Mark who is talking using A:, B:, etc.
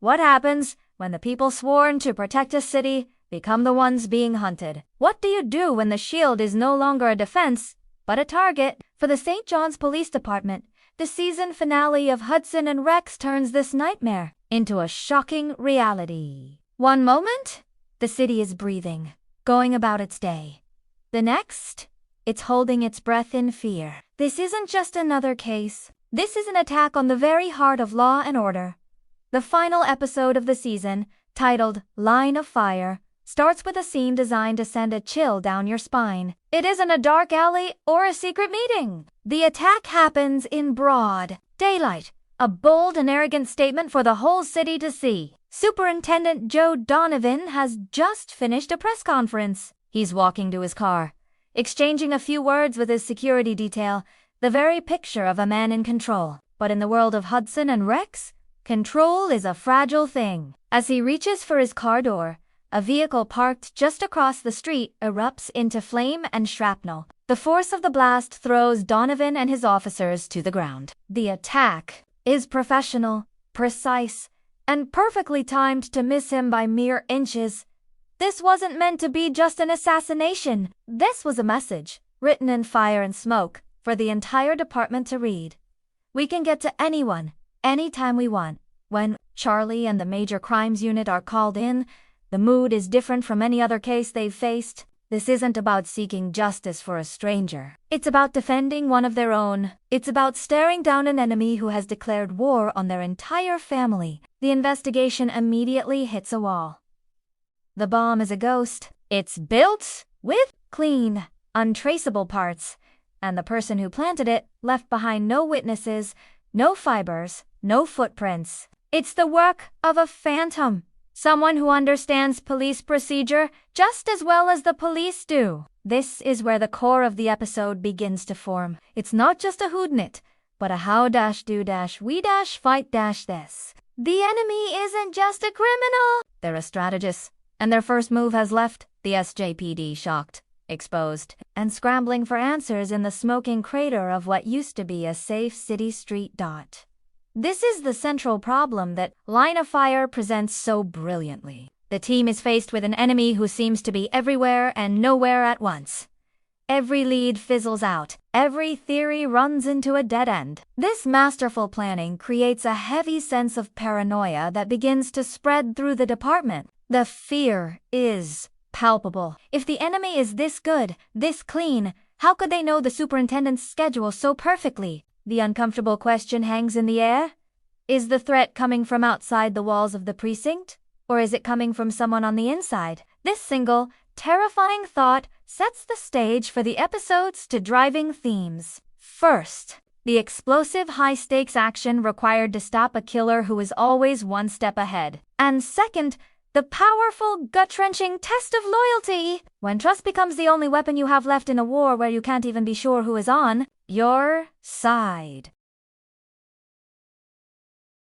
A: What happens when the people sworn to protect a city become the ones being hunted? What do you do when the shield is no longer a defense, but a target? For the St. John's Police Department, the season finale of Hudson and Rex turns this nightmare into a shocking reality. One moment, the city is breathing, going about its day. The next, it's holding its breath in fear. This isn't just another case. This is an attack on the very heart of law and order. The final episode of the season, titled Line of Fire, starts with a scene designed to send a chill down your spine. It isn't a dark alley or a secret meeting. The attack happens in broad daylight, a bold and arrogant statement for the whole city to see. Superintendent Donovan has just finished a press conference. He's walking to his car, exchanging a few words with his security detail, the very picture of a man in control. But in the world of Hudson and Rex, control is a fragile thing. As he reaches for his car door, a vehicle parked just across the street erupts into flame and shrapnel. The force of the blast throws Donovan and his officers to the ground. The attack is professional, precise, and perfectly timed to miss him by mere inches. This wasn't meant to be just an assassination. This was a message, written in fire and smoke, for the entire department to read. We can get to anyone, anytime we want. When Charlie and the Major Crimes Unit are called in, the mood is different from any other case they've faced. This isn't about seeking justice for a stranger. It's about defending one of their own. It's about staring down an enemy who has declared war on their entire family. The investigation immediately hits a wall. The bomb is a ghost. It's built with clean, untraceable parts, and the person who planted it left behind no witnesses, no fibers, no footprints. It's the work of a phantom. Someone who understands police procedure just as well as the police do. This is where the core of the episode begins to form. It's not just a whodunit, but a how-we-fight-this. The enemy isn't just a criminal. They're a strategist, and their first move has left the SJPD shocked, exposed, and scrambling for answers in the smoking crater of what used to be a safe city street. This is the central problem that Line of Fire presents so brilliantly. The team is faced with an enemy who seems to be everywhere and nowhere at once. Every lead fizzles out. Every theory runs into a dead end. This masterful planning creates a heavy sense of paranoia that begins to spread through the department. The fear is palpable. If the enemy is this good, this clean, how could they know the superintendent's schedule so perfectly? The uncomfortable question hangs in the air. Is the threat coming from outside the walls of the precinct? Or is it coming from someone on the inside? This single, terrifying thought sets the stage for the episode's two driving themes. First, the explosive high-stakes action required to stop a killer who is always one step ahead. And second, the powerful, gut-wrenching test of loyalty. When trust becomes the only weapon you have left in a war where you can't even be sure who is on your side.